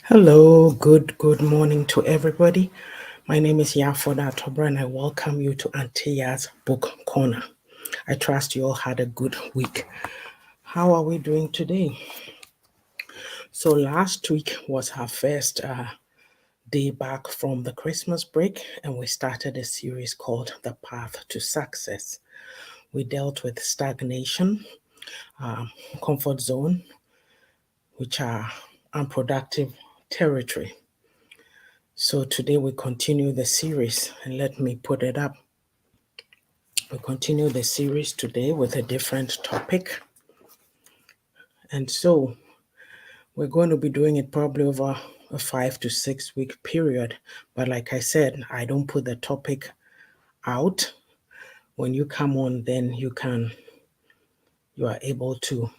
Hello, good morning to everybody. My name is Yaa'S and I welcome you to Auntie Yaa'S Book Corner. I trust you all had a good week. How are we doing today? So last week was our first day back from the Christmas break, and we started a series called The Path to Success. We dealt with stagnation, comfort zone, which are unproductive territory. So today we continue the series, and let me put it up. We continue the series today with a different topic. And so we're going to be doing it probably over a 5 to 6 week period. But like I said, I don't put the topic out. When you come on, then you are able to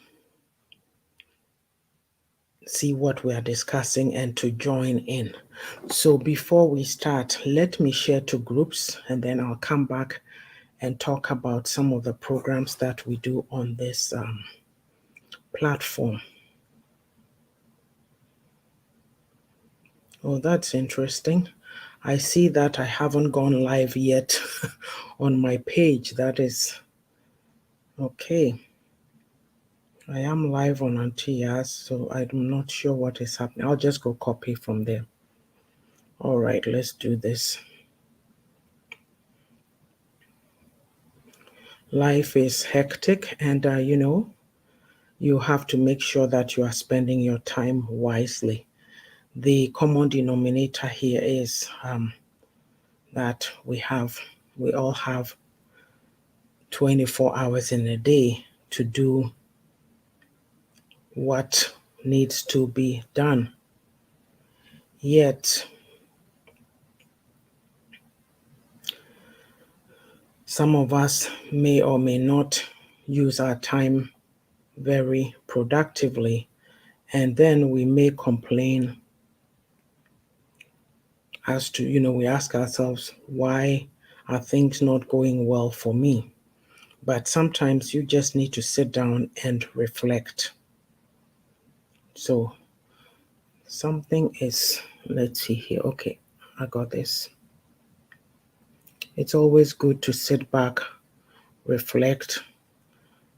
see what we are discussing and to join in. So before we start, let me share to groups and then I'll come back and talk about some of the programs that we do on this platform. Oh, that's interesting. I see that I haven't gone live yet on my page. That is okay. I am live on Auntie Yaa'S, so I'm not sure what is happening. I'll just go copy from there. All right, let's do this. Life is hectic, and you have to make sure that you are spending your time wisely. The common denominator here is that we all have 24 hours in a day to do what needs to be done. Yet, some of us may or may not use our time very productively, and then we may complain as to, we ask ourselves, why are things not going well for me? But sometimes you just need to sit down and reflect. So, something is, let's see here. Okay, I got this. It's always good to sit back, reflect,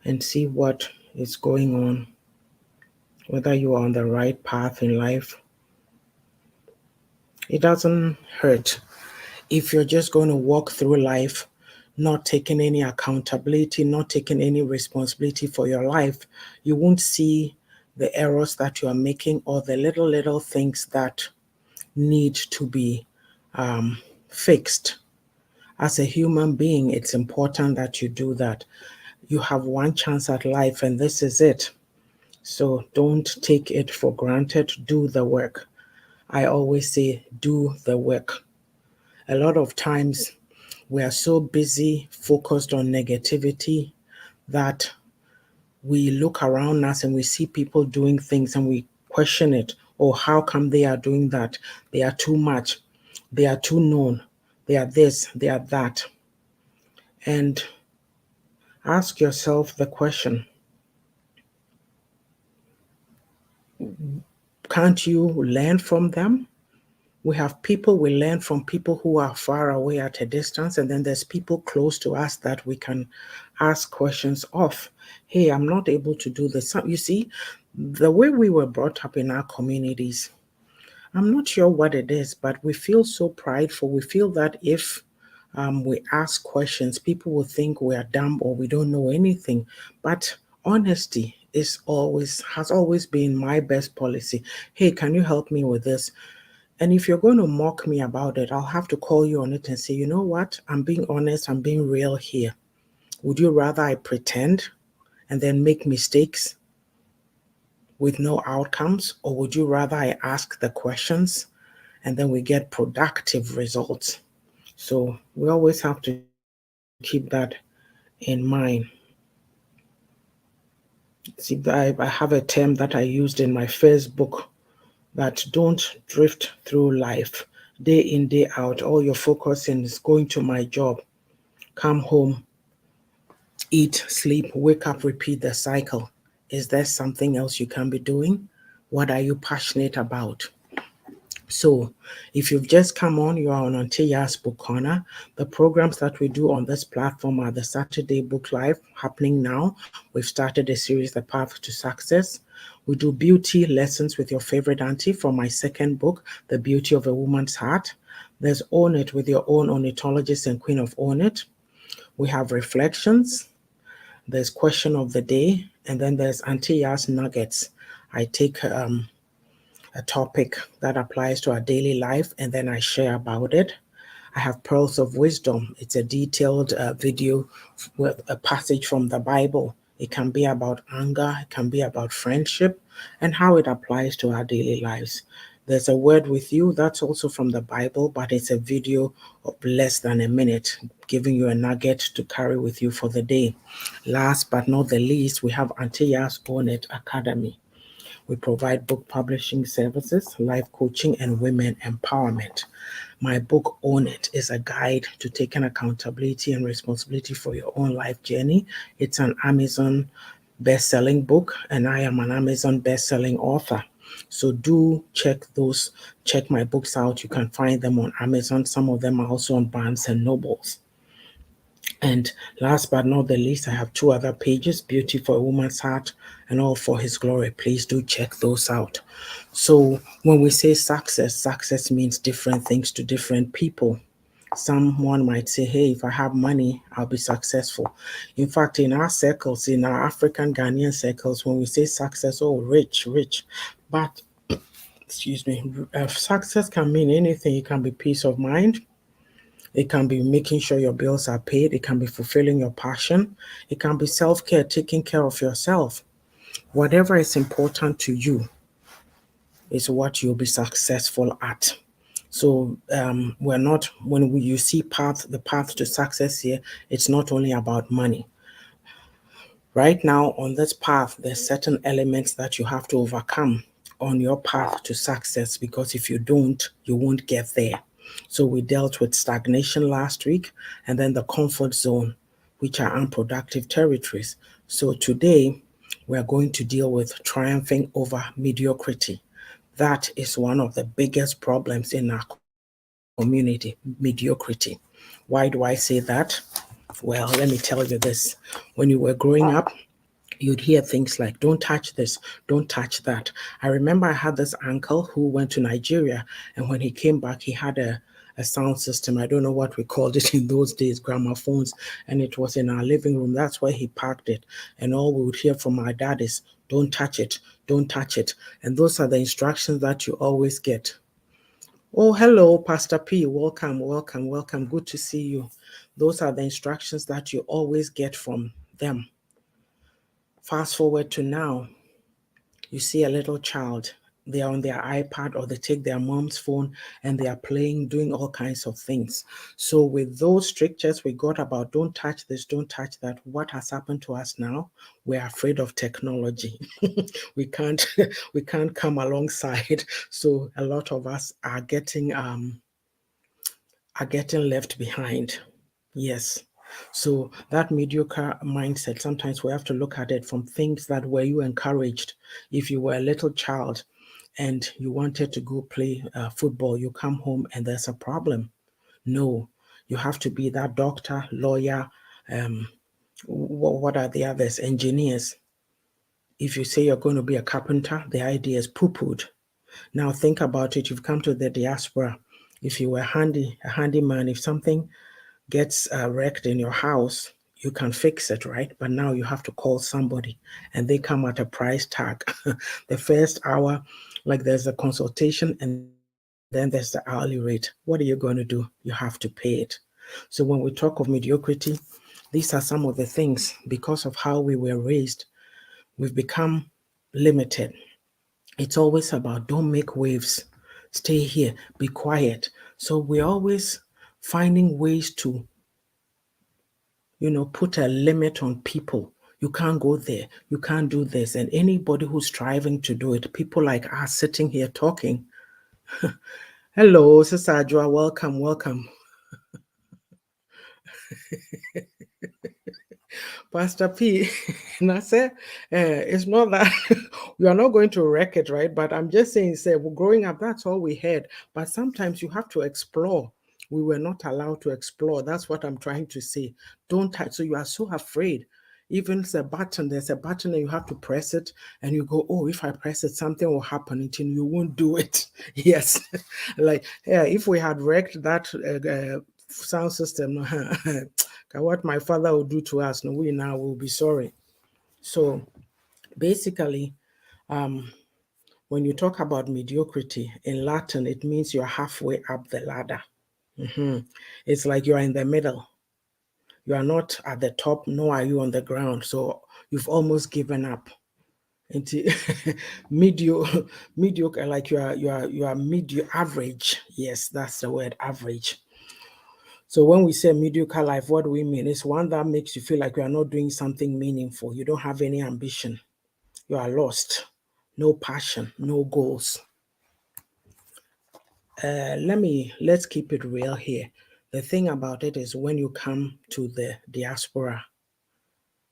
and see what is going on, whether you are on the right path in life. It doesn't hurt if you're just going to walk through life not taking any accountability, not taking any responsibility for your life. You won't see the errors that you are making or the little things that need to be fixed. As a human being, it's important that you do that. You have one chance at life, and this is it. So don't take it for granted. Do the work. I always say, do the work. A lot of times we are so busy, focused on negativity, that we look around us and we see people doing things and we question it. Oh, how come they are doing that? They are too much. They are too known. They are this, they are that. And ask yourself the question, can't you learn from them? We have people, we learn from people who are far away at a distance, and then there's people close to us that we can ask questions of. Hey, I'm not able to do this. You see, the way we were brought up in our communities, I'm not sure what it is, but we feel so prideful. We feel that if we ask questions, people will think we are dumb or we don't know anything. But honesty has always been my best policy. Hey, can you help me with this? And if you're going to mock me about it, I'll have to call you on it and say, you know what? I'm being honest, I'm being real here. Would you rather I pretend and then make mistakes with no outcomes? Or would you rather I ask the questions and then we get productive results? So we always have to keep that in mind. See, I have a term that I used in my first book, that don't drift through life day in, day out. All you're focusing is going to my job, come home, eat, sleep, wake up, repeat the cycle. Is there something else you can be doing? What are you passionate about? So, if you've just come on, you are on Auntie Yaa'S Book Corner. The programs that we do on this platform are the Saturday Book Live happening now. We've started a series, The Path to Success. We do beauty lessons with your favorite auntie from my second book, The Beauty of a Woman's Heart. There's Own It with your own ornithologist and queen of Own It. We have reflections. There's Question of the Day. And then there's Auntie Yaa'S Nuggets. I take a topic that applies to our daily life, and then I share about it. I have Pearls of Wisdom. It's a detailed video with a passage from the Bible. It can be about anger, it can be about friendship, and how it applies to our daily lives. There's a word with you that's also from the Bible, but it's a video of less than a minute, giving you a nugget to carry with you for the day. Last but not the least, we have Auntie Yaa'S Own It Academy. We provide book publishing services, life coaching, and women empowerment. My book, Own It, is a guide to taking accountability and responsibility for your own life journey. It's an Amazon best-selling book, and I am an Amazon best-selling author. So do check my books out. You can find them on Amazon. Some of them are also on Barnes and Nobles. And last but not the least, I have two other pages, Beauty for a Woman's Heart and All for His Glory. Please do check those out. So when we say success, success means different things to different people. Someone might say, hey, if I have money, I'll be successful. In fact, in our circles, in our African Ghanaian circles, when we say success, oh, rich, rich. But, excuse me, success can mean anything. It can be peace of mind. It can be making sure your bills are paid. It can be fulfilling your passion. It can be self care, taking care of yourself. Whatever is important to you is what you'll be successful at. So we're not you see the path to success here. It's not only about money. Right now on this path, there's certain elements that you have to overcome on your path to success, because if you don't, you won't get there. So we dealt with stagnation last week, and then the comfort zone, which are unproductive territories. So today, we're going to deal with triumphing over mediocrity. That is one of the biggest problems in our community, mediocrity. Why do I say that? Well, let me tell you this. When you were growing up, you'd hear things like, don't touch this, don't touch that. I remember I had this uncle who went to Nigeria, and when he came back, he had a sound system. I don't know what we called it in those days, gramophones, and it was in our living room. That's where he parked it. And all we would hear from our dad is, don't touch it, don't touch it. And those are the instructions that you always get. Oh, hello, Pastor P. Welcome, welcome, welcome. Good to see you. Those are the instructions that you always get from them. Fast forward to now, you see a little child, they are on their iPad or they take their mom's phone and they are playing, doing all kinds of things. So with those strictures we got about don't touch this, don't touch that, what has happened to us now? We're afraid of technology. we can't we can't come alongside. So a lot of us are getting left behind. Yes. So that mediocre mindset, sometimes we have to look at it from things that were you encouraged. If you were a little child and you wanted to go play football, you come home and there's a problem. No, you have to be that doctor, lawyer, um, what are the others? Engineers. If you say you're going to be a carpenter, the idea is poo-pooed. Now think about it. You've come to the diaspora. If you were a handyman, if something gets wrecked in your house, you can fix it, right? But now you have to call somebody and they come at a price tag. The first hour, like there's a consultation and then there's the hourly rate. What are you going to do? You have to pay it. So when we talk of mediocrity, these are some of the things because of how we were raised, we've become limited. It's always about don't make waves, stay here, be quiet. So we're always finding ways to put a limit on people. You can't go there. You can't do this. And anybody who's striving to do it, people like us sitting here talking. Hello, Sister Ajua, welcome, welcome. Pastor P, and I said, it's not that we are not going to wreck it, right? But I'm just saying, say, well, growing up, that's all we had. But sometimes you have to explore. We were not allowed to explore. That's what I'm trying to say. Don't touch. So you are so afraid. Even there's a button and you have to press it, and you go, oh, if I press it, something will happen until you won't do it. Yes. Like, yeah, if we had wrecked that sound system, what my father will do to us, no, we now will be sorry. So basically, when you talk about mediocrity in Latin, it means you're halfway up the ladder. It's like you're in the middle. You are not at the top, nor are you on the ground. So you've almost given up. Into mediocre, mediocre, like you are mediocre, average. Yes, that's the word, average. So when we say mediocre life, what do we mean? It's one that makes you feel like you are not doing something meaningful. You don't have any ambition. You are lost. No passion, no goals. Let's keep it real here. The thing about it is when you come to the diaspora,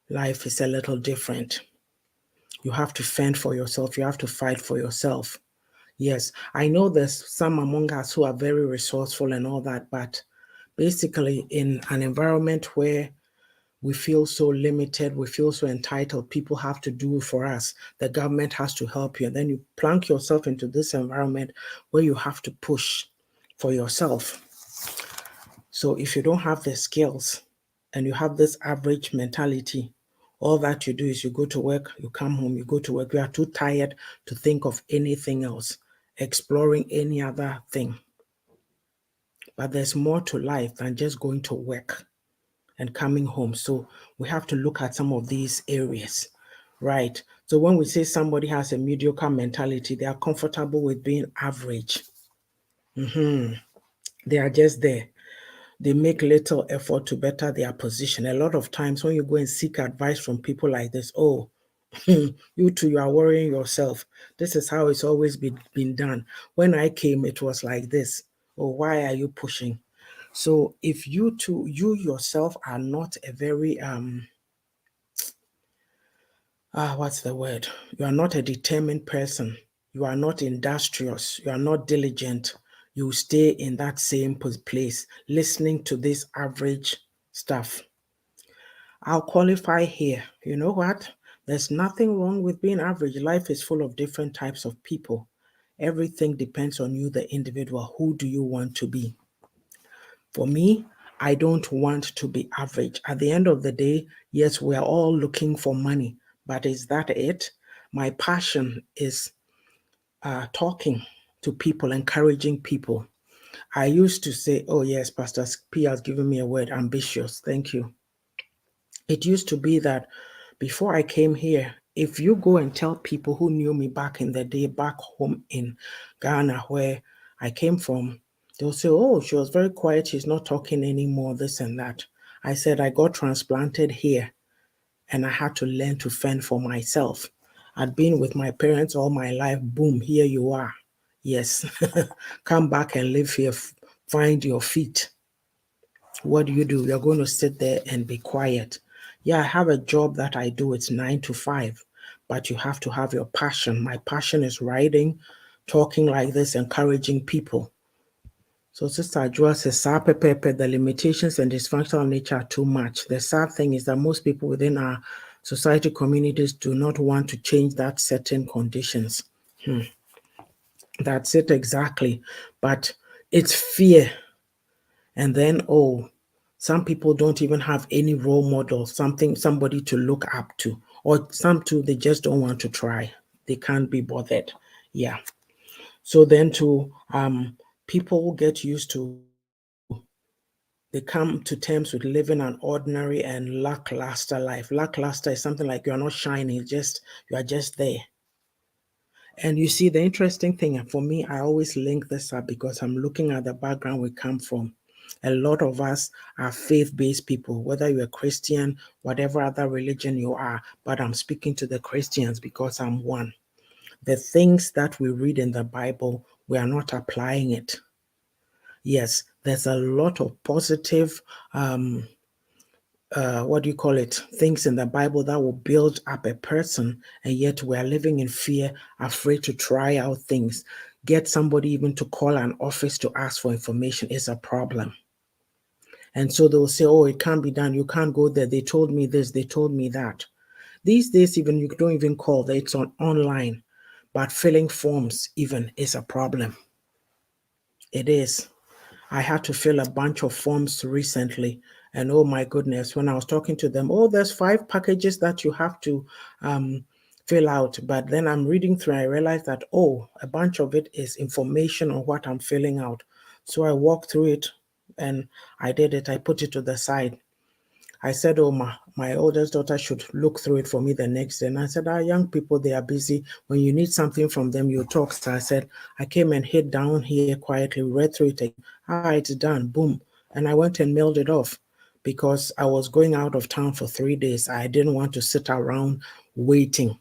life is a little different. You have to fend for yourself. You have to fight for yourself. Yes, I know there's some among us who are very resourceful and all that, but basically in an environment where we feel so limited, we feel so entitled, people have to do for us, the government has to help you, and then you plunk yourself into this environment where you have to push for yourself. So if you don't have the skills and you have this average mentality, all that you do is you go to work, you come home, you go to work, you are too tired to think of anything else, exploring any other thing. But there's more to life than just going to work and coming home. So we have to look at some of these areas, right? So when we say somebody has a mediocre mentality, they are comfortable with being average. They are just there. They make little effort to better their position. A lot of times when you go and seek advice from people like this, oh, you too, you are worrying yourself. This is how it's always been done. When I came, it was like this. Oh, why are you pushing? So if you yourself are not a very what's the word? You are not a determined person. You are not industrious. You are not diligent. You stay in that same place, listening to this average stuff. I'll qualify here. You know what? There's nothing wrong with being average. Life is full of different types of people. Everything depends on you, the individual. Who do you want to be? For me, I don't want to be average. At the end of the day, yes, we are all looking for money, but is that it? My passion is talking to people, encouraging people. I used to say, oh, yes, Pastor P has given me a word, ambitious. Thank you. It used to be that before I came here, if you go and tell people who knew me back in the day, back home in Ghana, where I came from, they'll say, oh, she was very quiet. She's not talking anymore, this and that. I said, I got transplanted here and I had to learn to fend for myself. I'd been with my parents all my life. Boom, here you are. Yes, come back and live here. Find your feet. What do? You're going to sit there and be quiet. Yeah, I have a job that I do. It's 9 to 5, but you have to have your passion. My passion is writing, talking like this, encouraging people. So Sister Ajua says, the limitations and dysfunctional nature are too much. The sad thing is that most people within our society communities do not want to change that certain conditions. That's it exactly. But it's fear. And then, oh, some people don't even have any role model, somebody to look up to, or some too, they just don't want to try. They can't be bothered. Yeah. So then people get used to, they come to terms with living an ordinary and lackluster life. Lackluster is something like you're not shining, you are just there. And you see, the interesting thing for me, I always link this up because I'm looking at the background we come from. A lot of us are faith-based people, whether you're a Christian, whatever other religion you are, but I'm speaking to the Christians because I'm one. The things that we read in the Bible, we are not applying it. Yes, there's a lot of positive what do you call it, things in the Bible that will build up a person, and yet we are living in fear, afraid to try out things. Get somebody even to call an office to ask for information is a problem. And so they'll say, oh, it can't be done. You can't go there. They told me this, they told me that. These days, even you don't even call, it's on online. But filling forms even is a problem. It is. I had to fill a bunch of forms recently. And oh my goodness, when I was talking to them, oh, there's 5 packages that you have to fill out. But then I'm reading through, I realized that, oh, a bunch of it is information on what I'm filling out. So I walked through it and I did it. I put it to the side. I said, oh, my oldest daughter should look through it for me the next day. And I said, young people, they are busy. When you need something from them, you talk. So I said, I came and hid down here quietly, read through it again. It's done. Boom. And I went and mailed it off because I was going out of town for 3 days. I didn't want to sit around waiting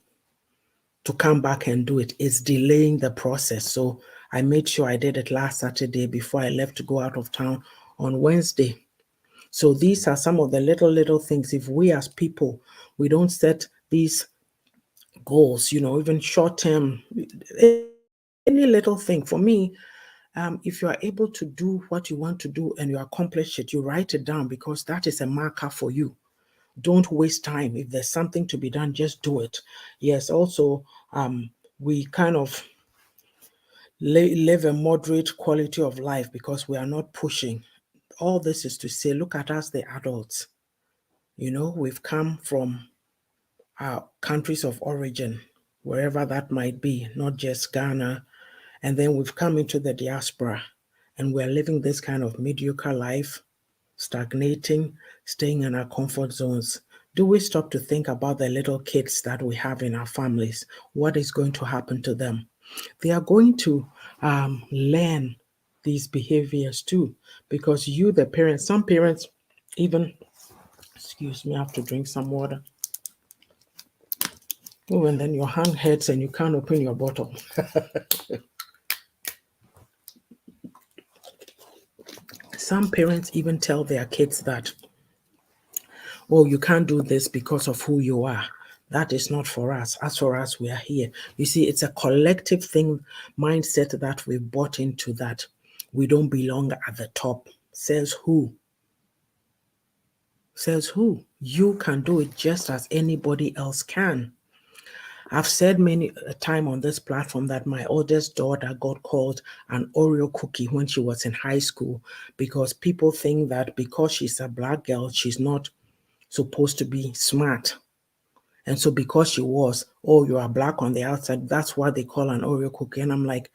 to come back and do it. It's delaying the process. So I made sure I did it last Saturday before I left to go out of town on Wednesday. So these are some of the little things. If we as people, we don't set these goals, even short term, any little thing. For me, if you are able to do what you want to do and you accomplish it, you write it down because that is a marker for you. Don't waste time. If there's something to be done, just do it. Yes, also, we kind of live a moderate quality of life because we are not pushing. All this is to say, look at us, the adults. We've come from our countries of origin, wherever that might be, not just Ghana. And then we've come into the diaspora and we're living this kind of mediocre life, stagnating, staying in our comfort zones. Do we stop to think about the little kids that we have in our families? What is going to happen to them? They are going to learn these behaviors too, because you, the parents, some parents even, excuse me, I have to drink some water. Oh, and then your hand hurts and you can't open your bottle. Some parents even tell their kids that, oh, you can't do this because of who you are. That is not for us. As for us, we are here. You see, it's a collective thing, mindset that we've bought into, that we don't belong at the top. Says who? Says who? You can do it just as anybody else can. I've said many a time on this platform that my oldest daughter got called an Oreo cookie when she was in high school because people think that because she's a black girl, she's not supposed to be smart. And so because she was, oh, you are black on the outside, that's what they call an Oreo cookie. And I'm like,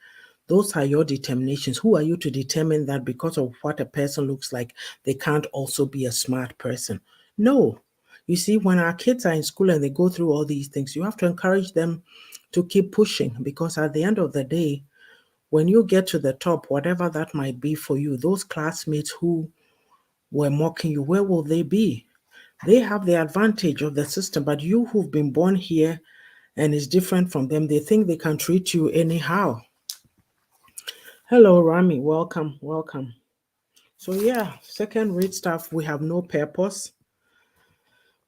those are your determinations. Who are you to determine that because of what a person looks like, they can't also be a smart person? No. You see, when our kids are in school and they go through all these things, you have to encourage them to keep pushing, because at the end of the day, when you get to the top, whatever that might be for you, those classmates who were mocking you, where will they be? They have the advantage of the system, but you who've been born here and is different from them, they think they can treat you anyhow. Hello, Rami. Welcome, welcome. So yeah, second rate stuff. We have no purpose.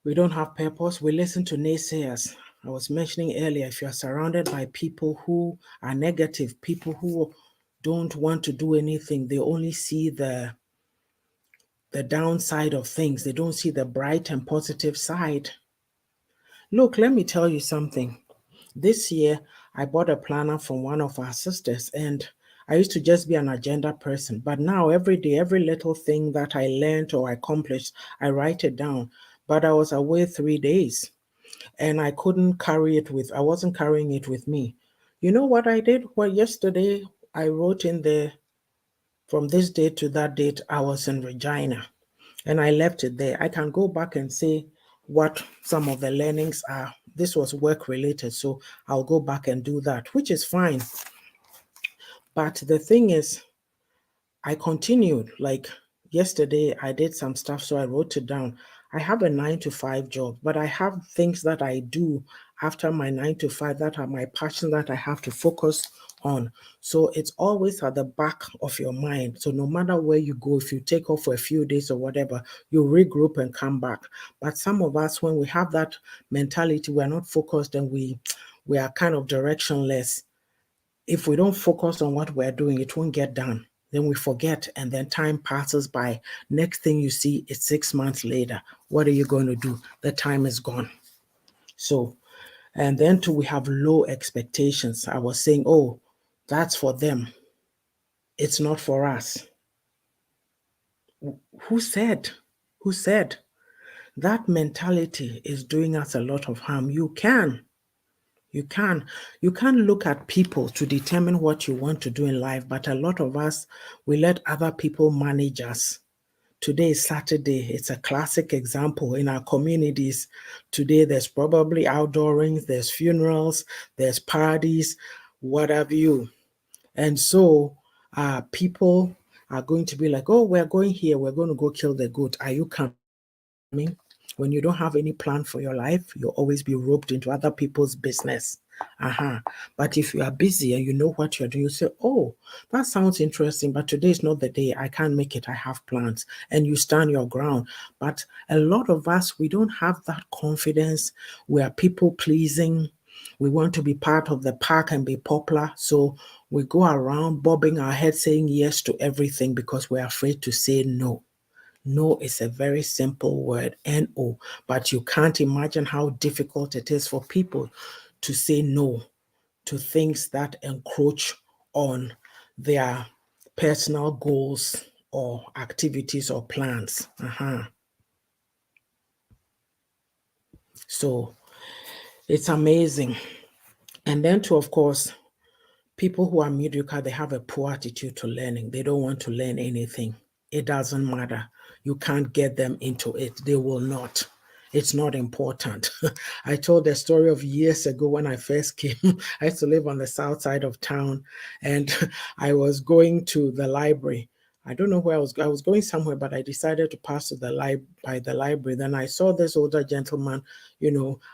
We don't have purpose. We listen to naysayers. I was mentioning earlier, if you are surrounded by people who are negative, people who don't want to do anything, they only see the downside of things. They don't see the bright and positive side. Look, let me tell you something. This year, I bought a planner from one of our sisters, and I used to just be an agenda person. But now, every day, every little thing that I learned or accomplished, I write it down. But I was away 3 days and I wasn't carrying it with me. You know what I did? Well, yesterday, I wrote in there, from this date to that date, I was in Regina, and I left it there. I can go back and say what some of the learnings are. This was work related, so I'll go back and do that, which is fine. But the thing is, I continued. Like yesterday, I did some stuff, so I wrote it down. I have a 9 to 5 job, but I have things that I do after my 9 to 5 that are my passion that I have to focus on. So it's always at the back of your mind. So no matter where you go, if you take off for a few days or whatever, you regroup and come back. But some of us, when we have that mentality, we're not focused and we are kind of directionless. If we don't focus on what we're doing, it won't get done. Then we forget, and then time passes by. Next thing you see, it's 6 months later. What are you going to do? The time is gone. So, and then too, we have low expectations. I was saying, oh, that's for them. It's not for us. Who said? Who said? That mentality is doing us a lot of harm. You can. You can look at people to determine what you want to do in life, but a lot of us, we let other people manage us. Today is Saturday. It's a classic example in our communities. Today, there's probably outdoorings, there's funerals, there's parties, what have you. And so, people are going to be like, oh, we're going here, we're going to go kill the goat. Are you coming? When you don't have any plan for your life, you'll always be roped into other people's business. But if you are busy and you know what you're doing, you say, oh, that sounds interesting, but today is not the day. I can't make it. I have plans. And you stand your ground. But a lot of us, we don't have that confidence. We are people pleasing. We want to be part of the pack and be popular. So we go around bobbing our head saying yes to everything because we're afraid to say no. No is a very simple word, no, but you can't imagine how difficult it is for people to say no to things that encroach on their personal goals or activities or plans. So it's amazing. And then, too, of course, people who are mediocre, they have a poor attitude to learning. They don't want to learn anything. It doesn't matter. You can't get them into it. They will not. It's not important. I told the story of years ago when I first came. I used to live on the south side of town, and I was going to the library. I don't know where I was. I was going somewhere, but I decided to pass to by the library. Then I saw this older gentleman.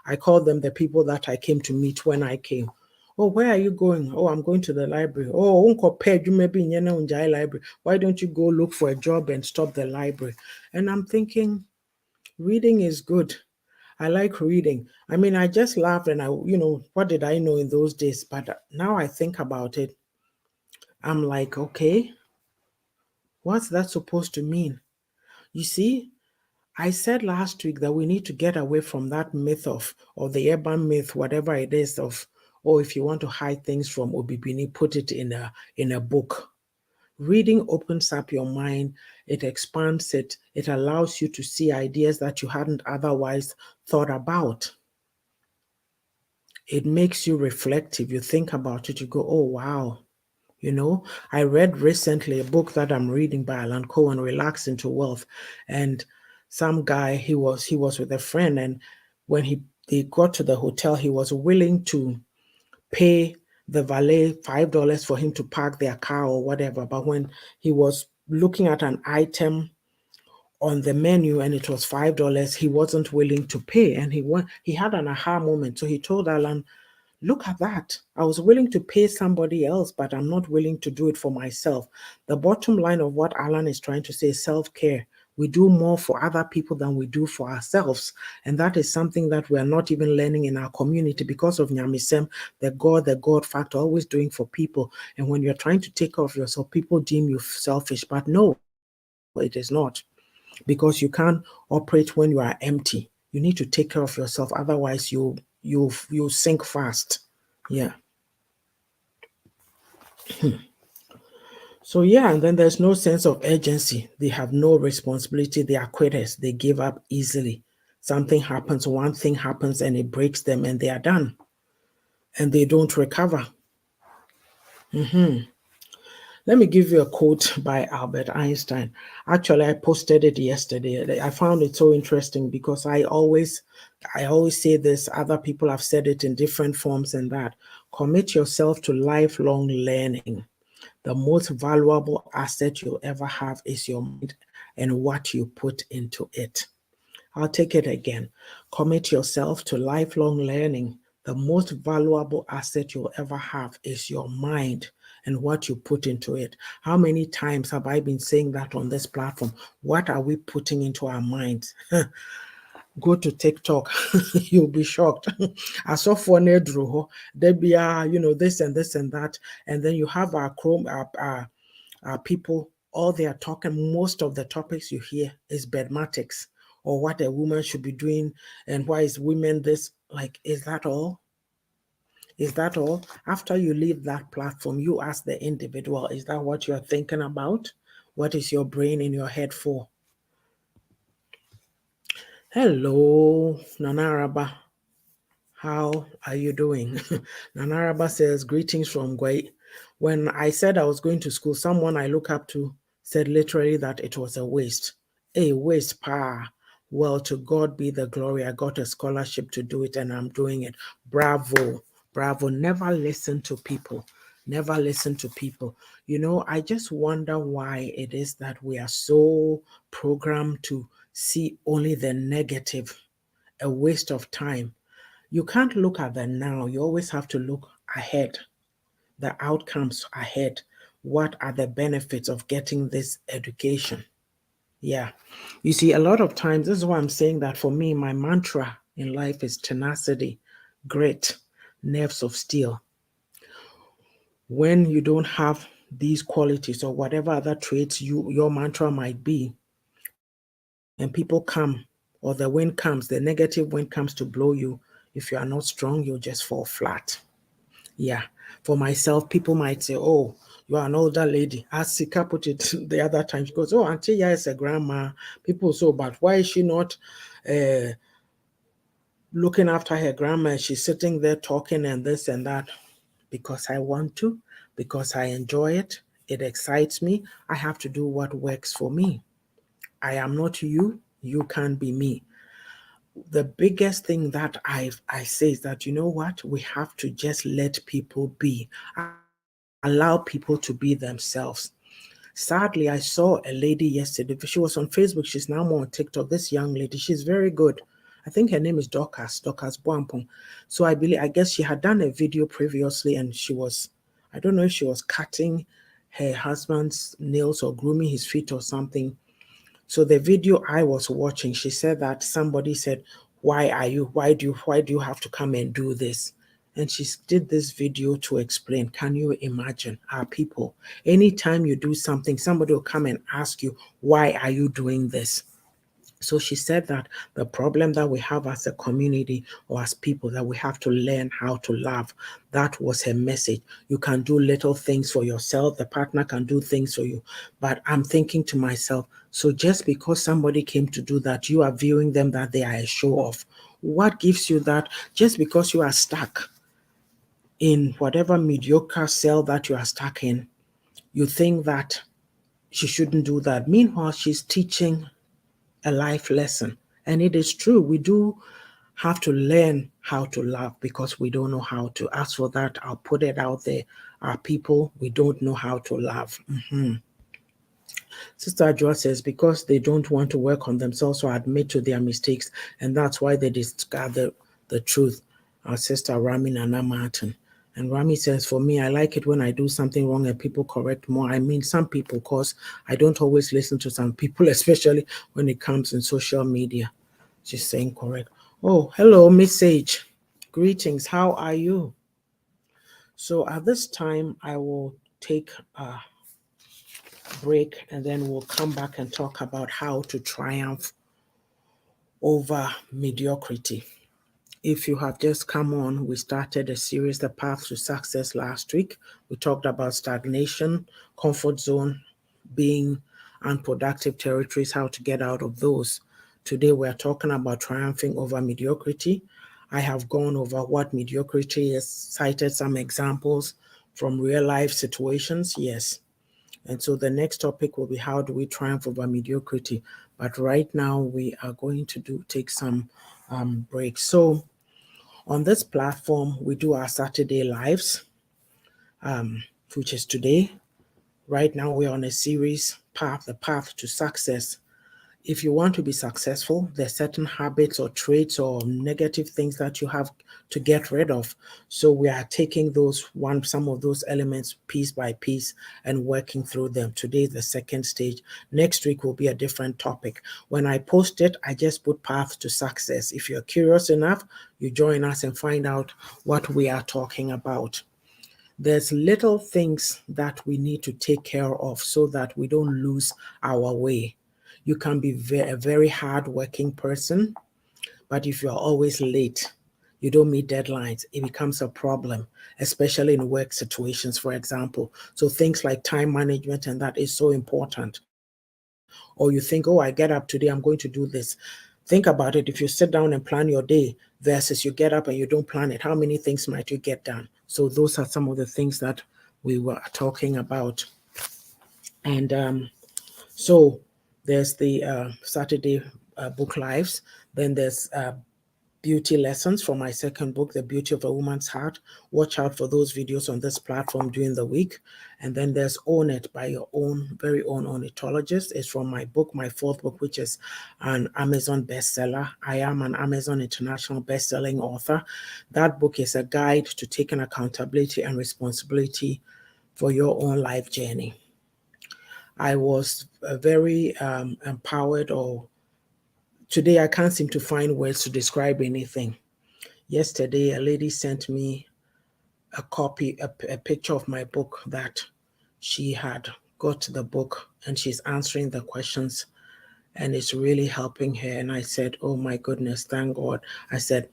I called them the people that I came to meet when I came. Oh, where are you going? Oh, I'm going to the library. Oh, unko pay you maybe in library. Why don't you go look for a job and stop the library? And I'm thinking, reading is good. I like reading. I mean, I just laughed and what did I know in those days? But now I think about it, I'm like, okay, what's that supposed to mean? You see, I said last week that we need to get away from that myth or the urban myth, whatever it is, of, oh, if you want to hide things from Obibini, put it in a book. Reading opens up your mind, it expands it, it allows you to see ideas that you hadn't otherwise thought about. It makes you reflective. You think about it, you go, oh, wow. I read recently a book that I'm reading by Alan Cohen, Relax into Wealth. And some guy, he was with a friend, and when they got to the hotel, he was willing to pay the valet $5 for him to park their car or whatever. But when he was looking at an item on the menu and it was $5, he wasn't willing to pay. And he had an aha moment. So he told Alan, look at that. I was willing to pay somebody else, but I'm not willing to do it for myself. The bottom line of what Alan is trying to say is self-care. We do more for other people than we do for ourselves. And that is something that we are not even learning in our community because of Nyamisem, the God factor, always doing for people. And when you're trying to take care of yourself, people deem you selfish. But no, it is not. Because you can't operate when you are empty. You need to take care of yourself. Otherwise, you sink fast. Yeah. So yeah, and then there's no sense of urgency. They have no responsibility. They are quitters. They give up easily. Something happens, one thing happens, and it breaks them, and they are done. And they don't recover. Let me give you a quote by Albert Einstein. Actually, I posted it yesterday. I found it so interesting because I always say this. Other people have said it in different forms and that. Commit yourself to lifelong learning. The most valuable asset you'll ever have is your mind and what you put into it. I'll take it again. Commit yourself to lifelong learning. The most valuable asset you'll ever have is your mind and what you put into it. How many times have I been saying that on this platform? What are we putting into our minds? Go to TikTok, you'll be shocked. Asofo na eduru ho, there be this and this and that, and then you have our Chrome people, all they are talking, most of the topics you hear is bedmatics or what a woman should be doing and why is women this. Like, is that all? Is that all? After you leave that platform, you ask the individual, is that what you're thinking about? What is your brain in your head for? Hello, Nanaraba. How are you doing? Nanaraba says, greetings from Gwai. When I said I was going to school, someone I look up to said literally that it was a waste. A waste, pa. Well, to God be the glory. I got a scholarship to do it and I'm doing it. Bravo. Bravo. Never listen to people. Never listen to people. I just wonder why it is that we are so programmed to see only the negative, a waste of time. You can't look at the now. You always have to look ahead, the outcomes ahead. What are the benefits of getting this education? Yeah. You see, a lot of times, this is why I'm saying that for me, my mantra in life is tenacity, grit, nerves of steel. When you don't have these qualities or whatever other traits your mantra might be, and people come or the wind comes, the negative wind comes to blow you, if you are not strong, you'll just fall flat. Yeah. For myself, people might say, oh, you are an older lady. As Sika put it the other time, she goes, oh, Auntie Yaa'S is a grandma. People so, but why is she not looking after her grandma? She's sitting there talking and this and that. Because I want to, because I enjoy it. It excites me. I have to do what works for me. I am not you. You can't be me. The biggest thing that I say is that, you know what, we have to just let people be, allow people to be themselves. Sadly, I saw a lady yesterday. She was on Facebook. She's now more on TikTok. This young lady, she's very good. I think her name is Dorcas Boampong. So I guess she had done a video previously and I don't know if she was cutting her husband's nails or grooming his feet or something. So the video I was watching, she said that somebody said, why do you have to come and do this? And she did this video to explain. Can you imagine our people? Anytime you do something, somebody will come and ask you, why are you doing this? So she said that the problem that we have as a community or as people, that we have to learn how to love. That was her message. You can do little things for yourself. The partner can do things for you. But I'm thinking to myself, so just because somebody came to do that, you are viewing them that they are a show off. What gives you that? Just because you are stuck in whatever mediocre cell that you are stuck in, you think that she shouldn't do that. Meanwhile, she's teaching a life lesson. And it is true, we do have to learn how to love because we don't know how to. As for that, I'll put it out there. Our people, we don't know how to love. Sister Joa says, because they don't want to work on themselves or admit to their mistakes, and that's why they discard the truth. Our sister Rami Nana Martin. And Rami says, for me, I like it when I do something wrong and people correct more. I mean, some people, because I don't always listen to some people, especially when it comes in social media. She's saying correct. Oh, hello, Miss Sage. Greetings. How are you? So at this time, I will take a break and then we'll come back and talk about how to triumph over mediocrity. If you have just come on, we started a series, The Path to Success, last week. We talked about stagnation, comfort zone, being unproductive territories, how to get out of those. Today, we're talking about triumphing over mediocrity. I have gone over what mediocrity is, cited some examples from real life situations. Yes. And so the next topic will be how do we triumph over mediocrity? But right now, we are going to take some breaks. So on this platform, we do our Saturday lives, which is today. Right now, we're on a series, The Path to Success. if you want to be successful, there's certain habits or traits or negative things that you have to get rid of. So we are taking some of those elements piece by piece and working through them. Today is the second stage. Next week will be a different topic. When I post it, I just put path to success. If you're curious enough, you join us and find out what we are talking about. There's little things that we need to take care of so that we don't lose our way. You can be a very hard-working person, but if you're always late, you don't meet deadlines, it becomes a problem, especially in work situations, for example. So things like time management and that is so important. Or you think, oh, I get up today, I'm going to do this. Think about it. If you sit down and plan your day versus you get up and you don't plan it, how many things might you get done? So those are some of the things that we were talking about. And so there's the Saturday book lives. Then there's beauty lessons from my second book, The Beauty of a Woman's Heart. Watch out for those videos on this platform during the week. And then there's Own It by your own, very own ornithologist. It's from my book, my fourth book, which is an Amazon bestseller. I am an Amazon International bestselling author. That book is a guide to taking accountability and responsibility for your own life journey. I was very empowered, or today I can't seem to find words to describe anything. Yesterday, a lady sent me a copy, a picture of my book that she had got the book and she's answering the questions and it's really helping her. And I said, oh my goodness, thank God. I said,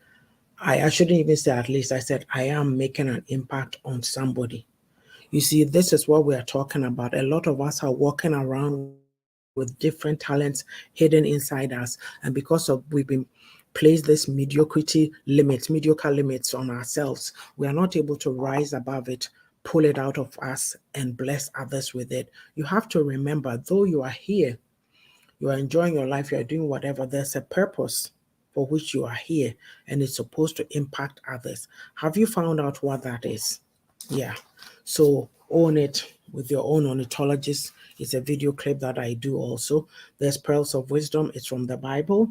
I shouldn't even say at least, I said, I am making an impact on somebody. You see, this is what we are talking about. A lot of us are walking around with different talents hidden inside us. And because of we've been placed this mediocre limits on ourselves, we are not able to rise above it, pull it out of us, and bless others with it. You have to remember, though you are here, you are enjoying your life, you are doing whatever, there's a purpose for which you are here, and it's supposed to impact others. Have you found out what that is? Yeah. So Own It with your own ornithologist. It's a video clip that I do also. There's Pearls of Wisdom. It's from the Bible.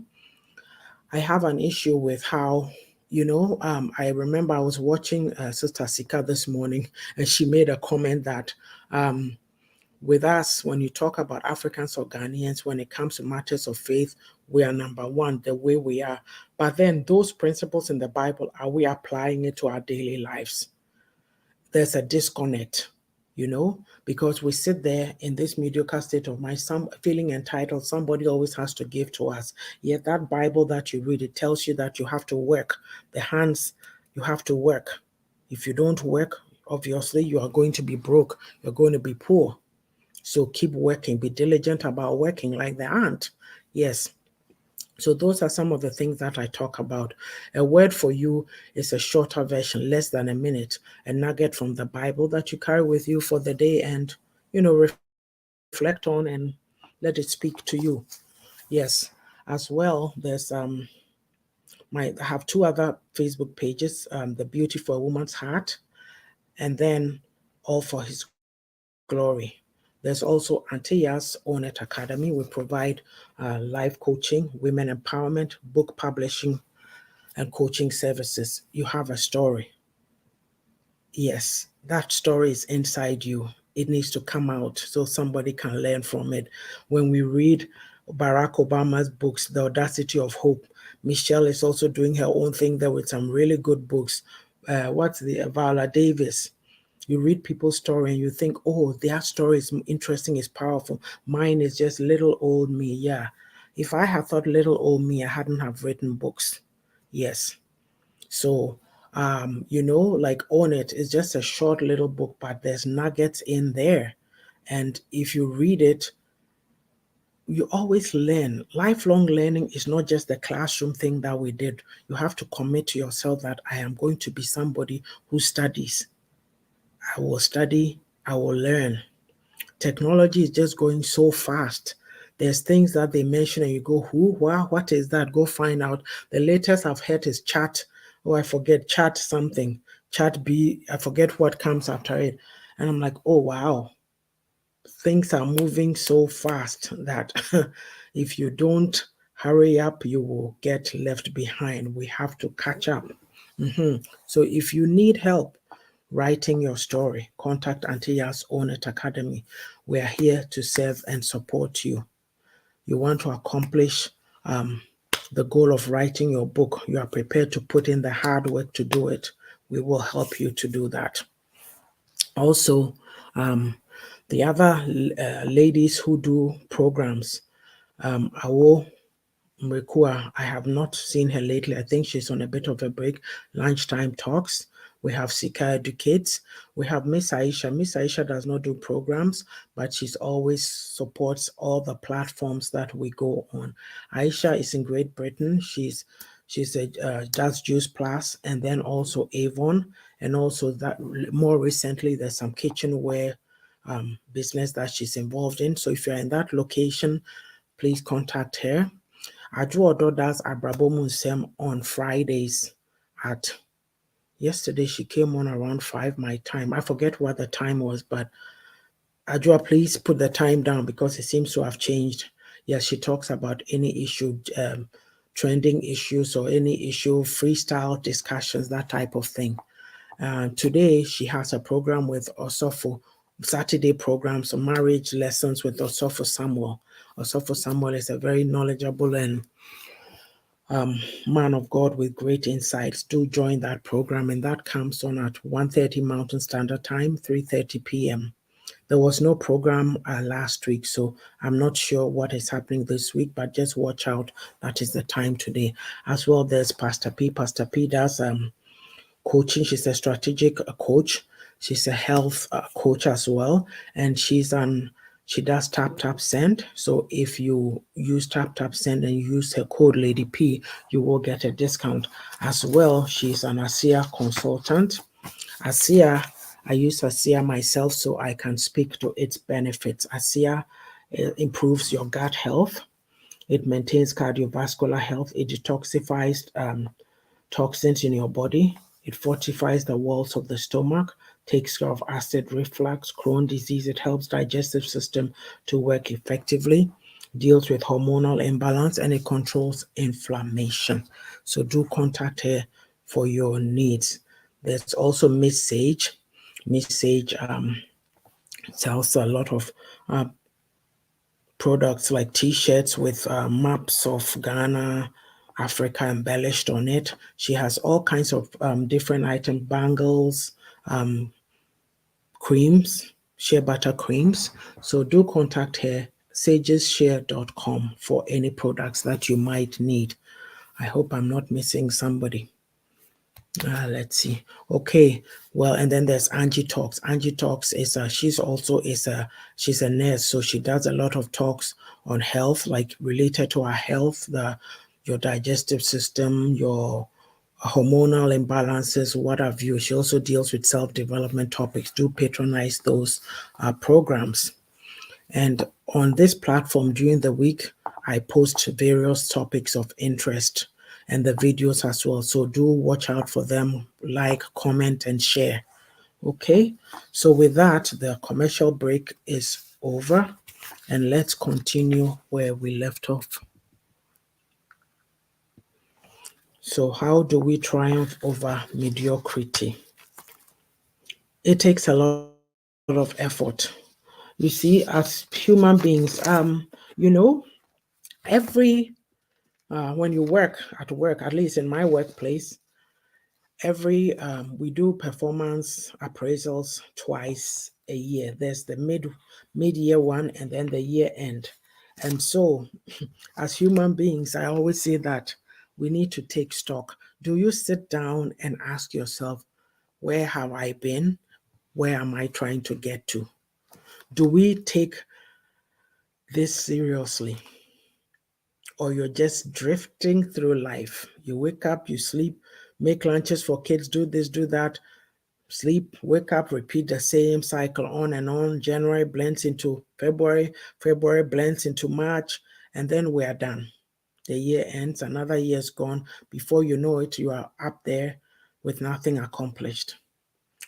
I have an issue with how, I remember I was watching Sister Sika this morning, and she made a comment that with us, when you talk about Africans or Ghanaians, when it comes to matters of faith, we are number one, the way we are. But then those principles in the Bible, are we applying it to our daily lives? There's a disconnect, because we sit there in this mediocre state of mind, some feeling entitled, somebody always has to give to us. Yet that Bible that you read, it tells you that you have to work. The hands, you have to work. If you don't work, obviously you are going to be broke. You're going to be poor. So keep working. Be diligent about working like the ant. Yes. So those are some of the things that I talk about. A word for you is a shorter version, less than a minute, a nugget from the Bible that you carry with you for the day and, reflect on and let it speak to you. Yes. As well, there's I have two other Facebook pages, The Beauty for a Woman's Heart, and then All for His Glory. There's also Auntie Yaa'S Own It Academy. We provide life coaching, women empowerment, book publishing, and coaching services. You have a story. Yes, that story is inside you. It needs to come out so somebody can learn from it. When we read Barack Obama's books, The Audacity of Hope, Michelle is also doing her own thing there with some really good books. What's the Viola Davis? You read people's story and you think, oh, their story is interesting, is powerful. Mine is just little old me. Yeah. If I had thought little old me, I hadn't have written books. Yes. So, like Own It is just a short little book, but there's nuggets in there. And if you read it, you always learn. Lifelong learning is not just the classroom thing that we did. You have to commit to yourself that I am going to be somebody who studies. I will study, I will learn. Technology is just going so fast. There's things that they mention and you go, who, wow, what is that? Go find out. The latest I've heard is chat. Oh, I forget chat something. Chat B, I forget what comes after it. And I'm like, oh, wow. Things are moving so fast that If you don't hurry up, you will get left behind. We have to catch up. So if you need help writing your story, contact Auntie Yaa'S Own It Academy. We are here to serve and support you. You want to accomplish the goal of writing your book. You are prepared to put in the hard work to do it. We will help you to do that. Also, the other ladies who do programs, Awo Mrekua, I have not seen her lately. I think she's on a bit of a break. Lunchtime talks. We have Sika Educates. We have Miss Aisha. Miss Aisha does not do programs, but she's always supports all the platforms that we go on. Aisha is in Great Britain. She's a does Juice Plus, and then also Avon, and also that more recently there's some kitchenware business that she's involved in. So if you're in that location, please contact her. Ajuodo does Abrabomu Nsem on Fridays at yesterday she came on around 5 my time. I forget what the time was, but Ajua, please put the time down because it seems to have changed. Yes, she talks about any issue, trending issues or any issue, freestyle discussions, that type of thing. Today she has a program with Osofo, Saturday programs, marriage lessons with Osofo Samuel. Osofo Samuel is a very knowledgeable and man of God with great insights. Do join that program, and that comes on at 1:30 Mountain Standard Time, 3:30 p.m. There was no program last week, so I'm not sure what is happening this week, but just watch out. That is the time today. As well, there's Pastor P. Pastor P does coaching. She's a strategic coach. She's a health coach as well, and she does tap tap send. So if you use tap tap send and use her code Lady P, you will get a discount. As well, she's an ASEA consultant. ASEA, I use ASEA myself, so I can speak to its benefits. ASEA improves your gut health. It maintains cardiovascular health. It detoxifies toxins in your body. It fortifies the walls of the stomach, takes care of acid reflux, Crohn's disease. It helps digestive system to work effectively, deals with hormonal imbalance, and it controls inflammation. So do contact her for your needs. There's also Miss Sage. Miss Sage sells a lot of products like t-shirts with maps of Ghana, Africa embellished on it. She has all kinds of different items, bangles, creams, shea butter creams. So do contact her, sageshare.com, for any products that you might need. I hope I'm not missing somebody. Let's see. Okay, well, and then there's Angie Talks. Angie Talks is she's a nurse, so she does a lot of talks on health, like related to our health, your digestive system, your hormonal imbalances, what have you. She also deals with self-development topics. Do patronize those programs. And on this platform during the week, I post various topics of interest and the videos as well. So do watch out for them, like, comment, and share. Okay, so with that, the commercial break is over, and let's continue where we left off. So, how do we triumph over mediocrity? It takes a lot of effort. You see, as human beings, every when you work at work, at least in my workplace, we do performance appraisals twice a year. There's the mid-year one and then the year end. And so, as human beings, I always say that we need to take stock. Do you sit down and ask yourself, where have I been? Where am I trying to get to? Do we take this seriously? Or you're just drifting through life? You wake up, you sleep, make lunches for kids, do this, do that, sleep, wake up, repeat the same cycle on and on. January blends into February, February blends into March, and then we are done. The year ends, another year's gone. Before you know it, you are up there with nothing accomplished,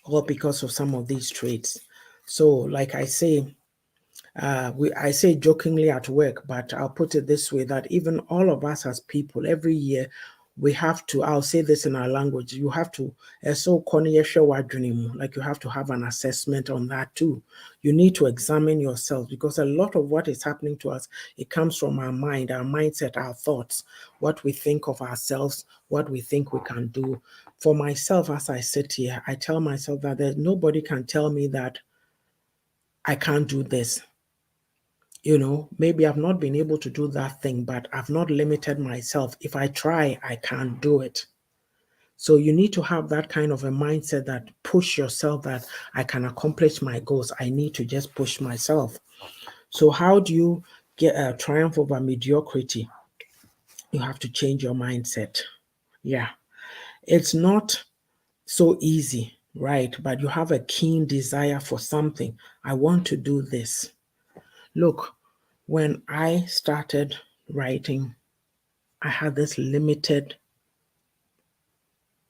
all because of some of these traits. So, like I say, I say jokingly at work, but I'll put it this way, that even all of us as people, every year, we have to, I'll say this in our language, you have to, like you have to have an assessment on that too. You need to examine yourself, because a lot of what is happening to us, it comes from our mind, our mindset, our thoughts, what we think of ourselves, what we think we can do. For myself, as I sit here, I tell myself that nobody can tell me that I can't do this. Maybe I've not been able to do that thing, but I've not limited myself. If I try, I can do it. So you need to have that kind of a mindset, that push yourself, that I can accomplish my goals. I need to just push myself. So how do you get a triumph over mediocrity? You have to change your mindset. Yeah. It's not so easy, right? But you have a keen desire for something. I want to do this. Look, when I started writing, I had this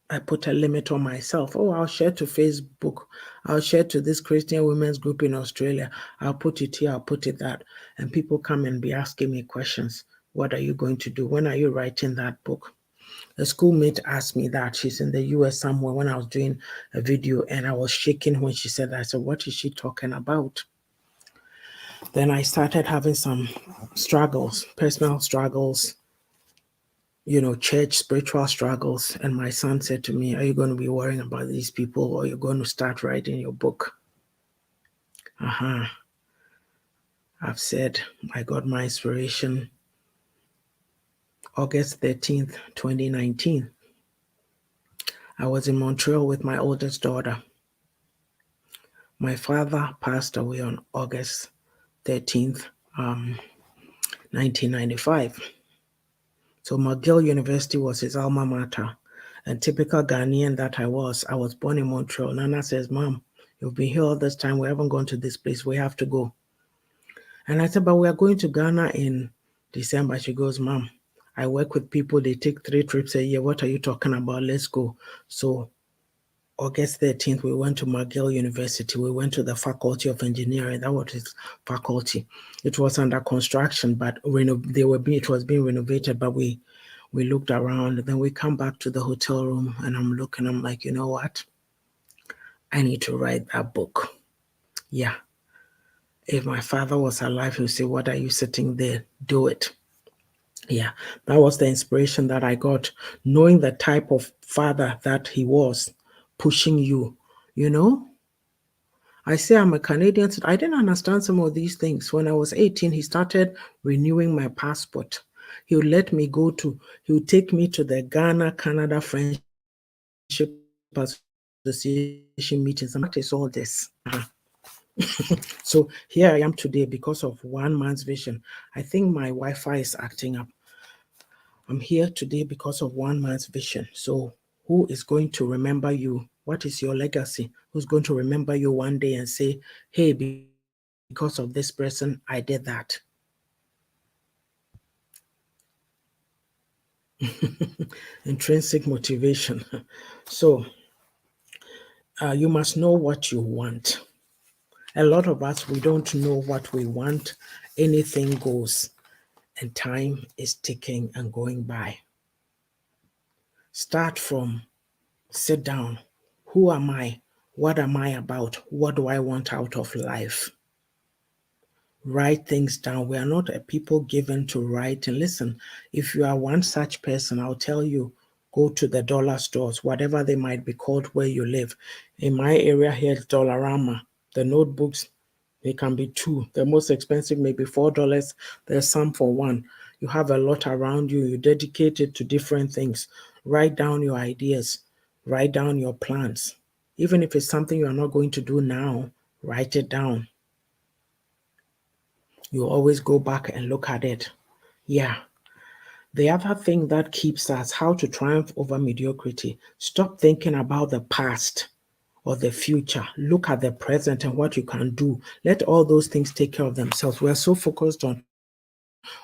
I put a limit on myself. Oh, I'll share to Facebook. I'll share to this Christian women's group in Australia. I'll put it here, I'll put it that. And people come and be asking me questions. What are you going to do? When are you writing that book? A schoolmate asked me that. She's in the US somewhere, when I was doing a video, and I was shaking when she said that. I said, what is she talking about? Then I started having some struggles, personal struggles, church, spiritual struggles. And my son said to me, are you going to be worrying about these people, or you're going to start writing your book? I've said I got my inspiration August 13th, 2019. I was in Montreal with my oldest daughter. My father passed away on August 13th, 1995. So McGill University was his alma mater. And typical Ghanaian that I was born in Montreal. Nana says, Mom, you've been here all this time. We haven't gone to this place. We have to go. And I said, but we are going to Ghana in December. She goes, Mom, I work with people. They take 3 trips a year. What are you talking about? Let's go. So August 13th, we went to McGill University. We went to the Faculty of Engineering. That was its faculty. It was under construction, but it was being renovated, but we looked around. Then we come back to the hotel room, and I'm like, you know what? I need to write that book. Yeah. If my father was alive, he would say, what are you sitting there? Do it. Yeah, that was the inspiration that I got, knowing the type of father that he was, pushing you, you know? I say I'm a Canadian. I didn't understand some of these things. When I was 18, he started renewing my passport. He would he would take me to the Ghana Canada Friendship Association meetings. And what is all this? So here I am today because of one man's vision. I think my Wi-Fi is acting up. I'm here today because of one man's vision. So who is going to remember you? What is your legacy? Who's going to remember you one day and say, hey, because of this person, I did that. Intrinsic motivation. So you must know what you want. A lot of us, we don't know what we want. Anything goes, and time is ticking and going by. Start from sit down. Who am I? What am I about? What do I want out of life? Write things down. We are not a people given to write. And listen, if you are one such person, I'll tell you, go to the dollar stores, whatever they might be called where you live. In my area here, it's Dollarama. The notebooks, they can be 2. The most expensive may be $4. There's some for 1. You have a lot around you. You dedicate it to different things. Write down your ideas. Write down your plans. Even if it's something you are not going to do now, write it down. You always go back and look at it. Yeah. The other thing that keeps us, how to triumph over mediocrity. Stop thinking about the past or the future. Look at the present and what you can do. Let all those things take care of themselves. We're so focused on,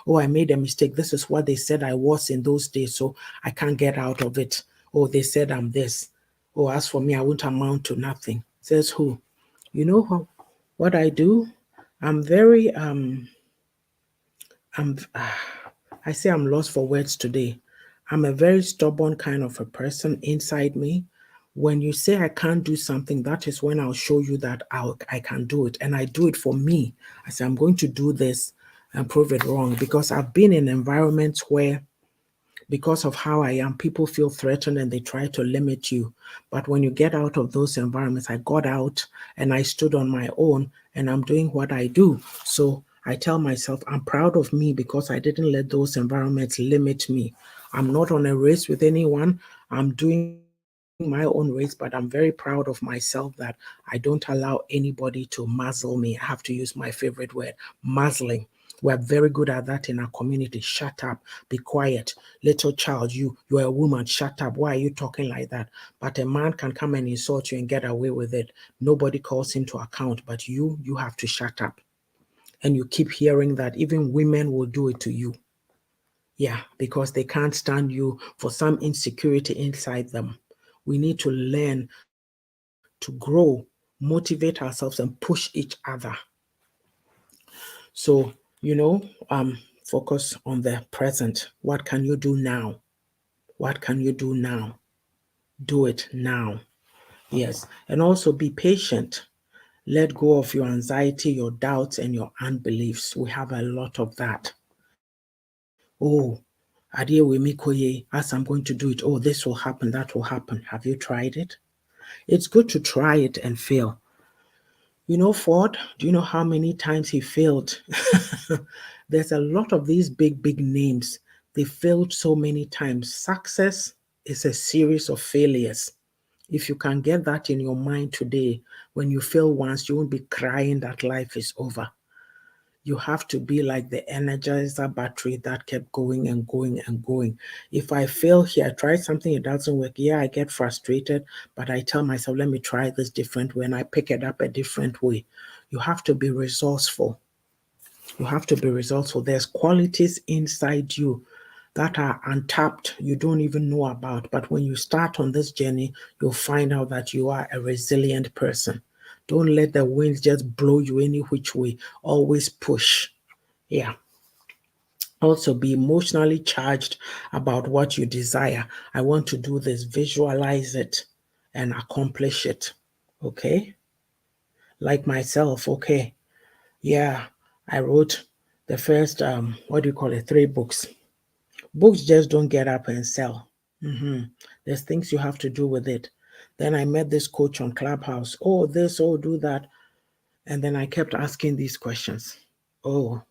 oh, I made a mistake. This is what they said I was in those days, so I can't get out of it. Oh, they said I'm this. Oh, as for me, I won't amount to nothing. Says who? You know what I do? I'm very I'm I say I'm lost for words today. I'm a very stubborn kind of a person inside me. When you say I can't do something, that is when I'll show you that I can do it. And I do it for me. I say I'm going to do this and prove it wrong, because I've been in environments where, because of how I am, people feel threatened and they try to limit you. But when you get out of those environments, I got out and I stood on my own and I'm doing what I do. So I tell myself I'm proud of me because I didn't let those environments limit me. I'm not on a race with anyone. I'm doing my own race, but I'm very proud of myself that I don't allow anybody to muzzle me. I have to use my favorite word, muzzling. We're very good at that in our community. Shut up, be quiet. Little child, you're a woman, shut up. Why are you talking like that? But a man can come and insult you and get away with it. Nobody calls him to account, but you have to shut up. And you keep hearing that even women will do it to you. Yeah, because they can't stand you for some insecurity inside them. We need to learn to grow, motivate ourselves, and push each other. So, focus on the present. What can you do now? What can you do now? Do it now. Yes. And also be patient. Let go of your anxiety, your doubts, and your unbeliefs. We have a lot of that. Oh, as I'm going to do it. Oh, this will happen, that will happen. Have you tried it? It's good to try it and fail. Ford, do you know how many times he failed? There's a lot of these big names. They failed so many times. Success is a series of failures. If you can get that in your mind today, when you fail once, you won't be crying that life is over. You have to be like the energizer battery that kept going and going and going. If I fail here, I try something, it doesn't work. Yeah, I get frustrated, but I tell myself, let me try this different way, and I pick it up a different way. You have to be resourceful. You have to be resourceful. There's qualities inside you that are untapped, you don't even know about. But when you start on this journey, you'll find out that you are a resilient person. Don't let the wind just blow you any which way. Always push. Yeah. Also, be emotionally charged about what you desire. I want to do this. Visualize it and accomplish it. Okay. Like myself. Okay. Yeah. I wrote the first, what do you call it? 3 books. Books just don't get up and sell. There's things you have to do with it. Then I met this coach on Clubhouse. Oh, this, oh, do that. And then I kept asking these questions. Oh,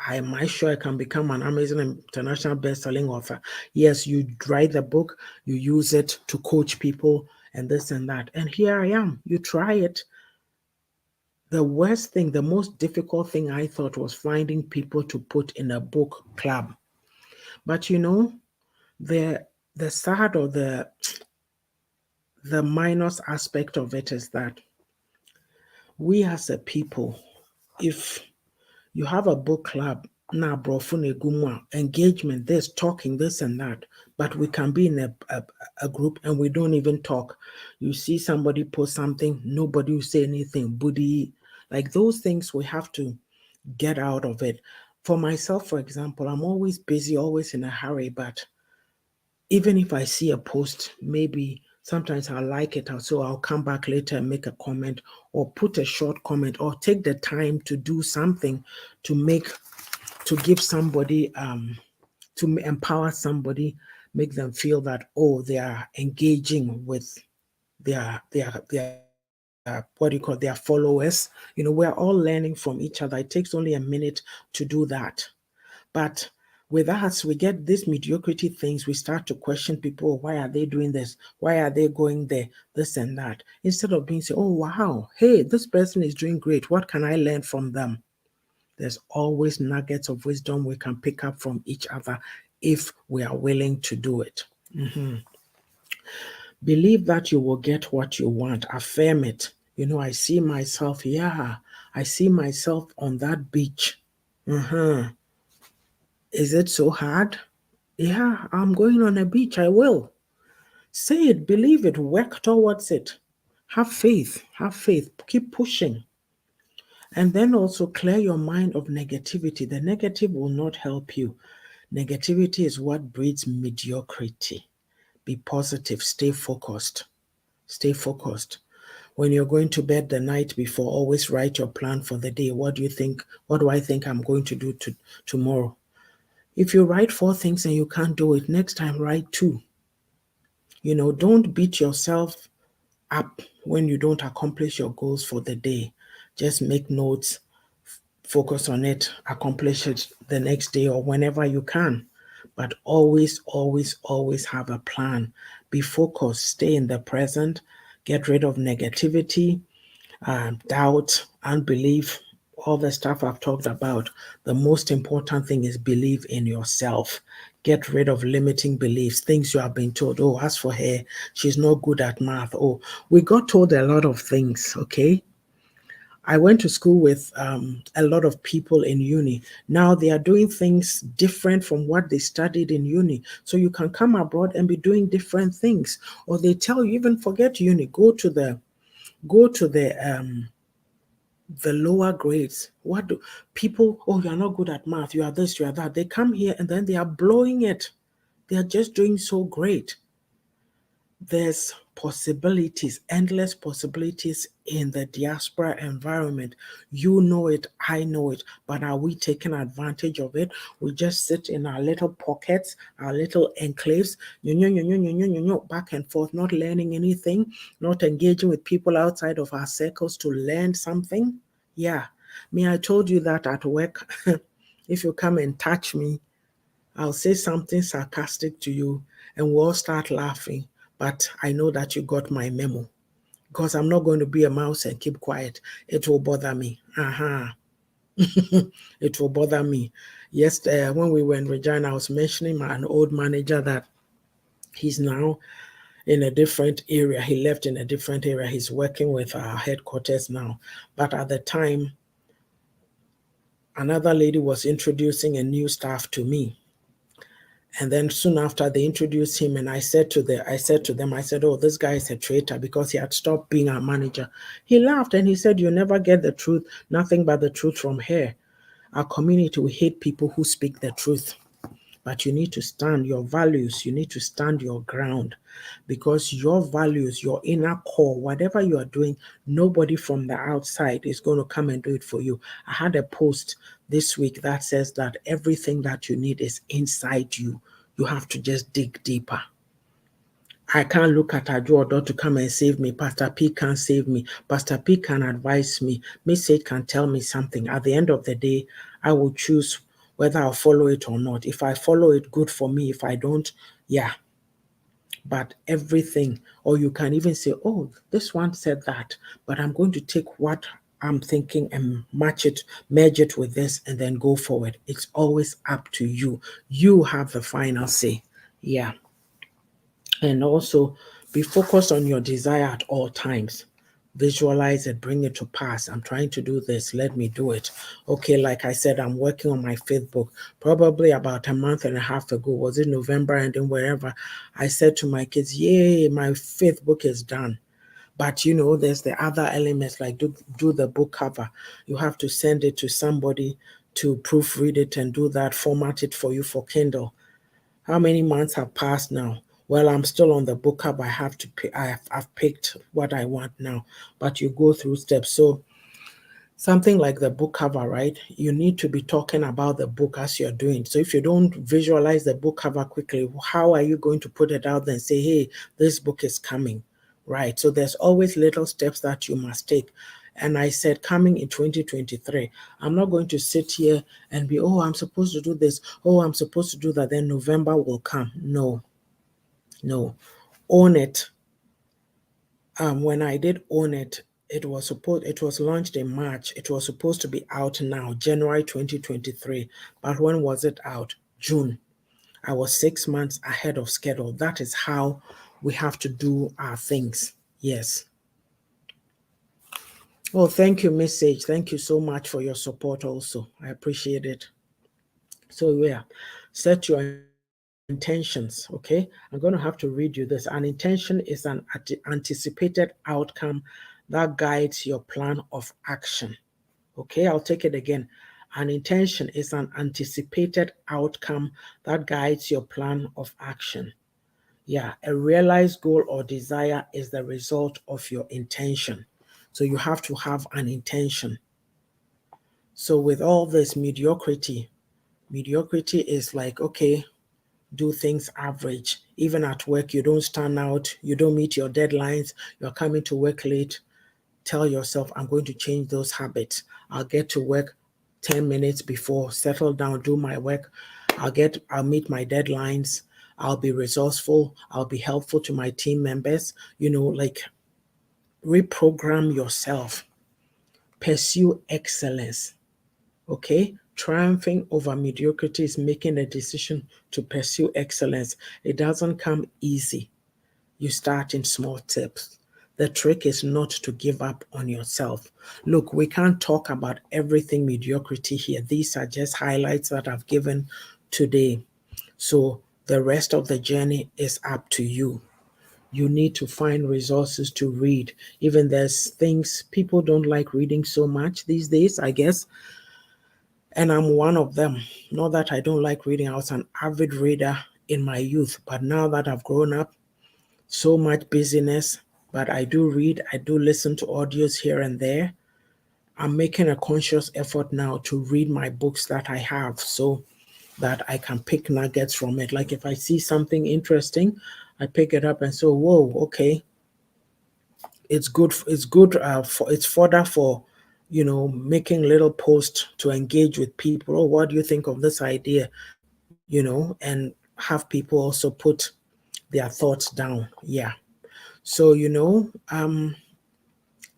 am I sure I can become an Amazon international best-selling author? Yes, you write the book, you use it to coach people and this and that. And here I am. You try it. The worst thing, the most difficult thing I thought was finding people to put in a book club. But the the sad or the minus aspect of it is that we as a people, if you have a book club, na brofune gumwa, engagement, this talking, this and that, but we can be in a group and we don't even talk. You see somebody post something, nobody will say anything, buddy. Like those things, we have to get out of it. For myself, for example, I'm always busy, always in a hurry, but even if I see a post, maybe sometimes I like it, so I'll come back later and make a comment or put a short comment or take the time to do something to give somebody, to empower somebody, make them feel that, oh, they are engaging with their what do you call, their followers. We're all learning from each other. It takes only a minute to do that. But with us, we get these mediocrity things. We start to question people. Why are they doing this? Why are they going there? This and that. Instead of being say, oh, wow, hey, this person is doing great. What can I learn from them? There's always nuggets of wisdom we can pick up from each other if we are willing to do it. Believe that you will get what you want. Affirm it. I see myself, yeah, I see myself on that beach. Is it so hard? Yeah, I'm going on a beach. I will. Say it, believe it, work towards it. Have faith, keep pushing. And then also clear your mind of negativity. The negative will not help you. Negativity is what breeds mediocrity. Be positive, stay focused. Stay focused. When you're going to bed the night before, always write your plan for the day. What do you think? What do I think I'm going to do tomorrow? If you write 4 things and you can't do it, next time write 2. Don't beat yourself up when you don't accomplish your goals for the day. Just make notes, focus on it, accomplish it the next day or whenever you can. But always, always, always have a plan. Be focused, stay in the present, get rid of negativity, doubt, unbelief, all the stuff I've talked about. The most important thing is believe in yourself. Get rid of limiting beliefs, things you have been told. Oh, as for her, she's not good at math. Oh, we got told a lot of things, okay? I went to school with a lot of people in uni. Now they are doing things different from what they studied in uni. So you can come abroad and be doing different things. Or they tell you, even forget uni, go to the lower grades. What do people, oh, you are not good at math, you are this, you are that. They come here and then they are blowing it. They are just doing so great. There's possibilities, endless possibilities in the diaspora environment. You know it, I know it, but are we taking advantage of it? We just sit in our little pockets, our little enclaves, back and forth, not learning anything, not engaging with people outside of our circles to learn something. Yeah, me, I told you that at work. If you come and touch me, I'll say something sarcastic to you and we'll all start laughing. But I know that you got my memo because I'm not going to be a mouse and keep quiet. It will bother me. It will bother me. Yes, when we were in Regina, I was mentioning an old manager that he's now in a different area. He left in a different area. He's working with our headquarters now. But at the time, another lady was introducing a new staff to me. And then soon after they introduced him, and I said to them, I said, "Oh, this guy is a traitor because he had stopped being our manager." He laughed and he said, "You never get the truth, nothing but the truth from here. Our community, we hate people who speak the truth. But you need to stand your values, you need to stand your ground because your values, your inner core, whatever you are doing, nobody from the outside is going to come and do it for you." I had a post this week that says that everything that you need is inside you. You have to just dig deeper. I can't look at Ajuodo to come and save me. Pastor P can't save me. Pastor P can advise me. Message can tell me something. At the end of the day, I will choose whether I'll follow it or not. If I follow it, good for me. If I don't, yeah. But everything, or you can even say, "Oh, this one said that, but I'm going to take what I'm thinking and merge it with this, and then go forward." It's always up to you. You have the final say. Yeah. And also be focused on your desire at all times. Visualize it, bring it to pass. I'm trying to do this, let me do it. Okay, like I said, I'm working on my fifth book. Probably about a month and a half ago, was it November, and then wherever, I said to my kids, "Yay, my fifth book is done." But there's the other elements like do the book cover. You have to send it to somebody to proofread it and do that, format it for you for Kindle. How many months have passed now? Well, I'm still on the book cover. I have to pick. I've picked what I want now, but you go through steps. So something like the book cover, right? You need to be talking about the book as you're doing. So if you don't visualize the book cover quickly, how are you going to put it out there and say, "Hey, this book is coming," right? So there's always little steps that you must take. And I said, coming in 2023, I'm not going to sit here and be, "Oh, I'm supposed to do this. Oh, I'm supposed to do that." Then November will come. No, no. Own it. When I did own it, it was launched in March. It was supposed to be out now, January 2023. But when was it out? June. I was 6 months ahead of schedule. That is how we have to do our things. Yes. Well, thank you, Miss Sage. Thank you so much for your support also. I appreciate it. So yeah, set your intentions, okay? I'm going to have to read you this. An intention is an anticipated outcome that guides your plan of action, Okay, I'll take it again. An intention is an anticipated outcome that guides your plan of action. Yeah, a realized goal or desire is the result of your intention. So you have to have an intention. So with all this mediocrity is like, okay, do things average. Even at work, you don't stand out, you don't meet your deadlines, you're coming to work late. Tell yourself, I'm going to change those habits. I'll get to work 10 minutes before, settle down, do my work. I'll meet my deadlines. I'll be resourceful. I'll be helpful to my team members. Like reprogram yourself. Pursue excellence. Okay? Triumphing over mediocrity is making a decision to pursue excellence. It doesn't come easy. You start in small steps. The trick is not to give up on yourself. Look, we can't talk about everything mediocrity here. These are just highlights that I've given today. So the rest of the journey is up to you. You need to find resources to read. Even there's things people don't like reading so much these days, I guess. And I'm one of them. Not that I don't like reading. I was an avid reader in my youth, but now that I've grown up, so much busyness, but I do read, I do listen to audios here and there. I'm making a conscious effort now to read my books that I have so that I can pick nuggets from it. Like if I see something interesting, I pick it up and say, whoa, okay, it's fodder for making little posts to engage with people. Oh, what do you think of this idea? And have people also put their thoughts down. Yeah. So,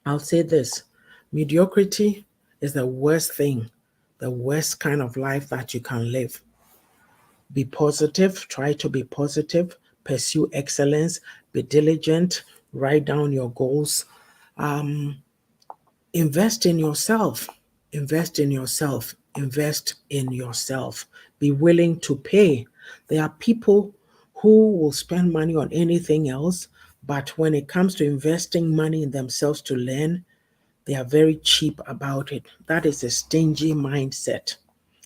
I'll say this: mediocrity is the worst thing, the worst kind of life that you can live. Be positive, try to be positive, pursue excellence, be diligent, write down your goals, invest in yourself, invest in yourself, invest in yourself. Be willing to pay. There are people who will spend money on anything else, but when it comes to investing money in themselves to learn, they are very cheap about it. That is a stingy mindset.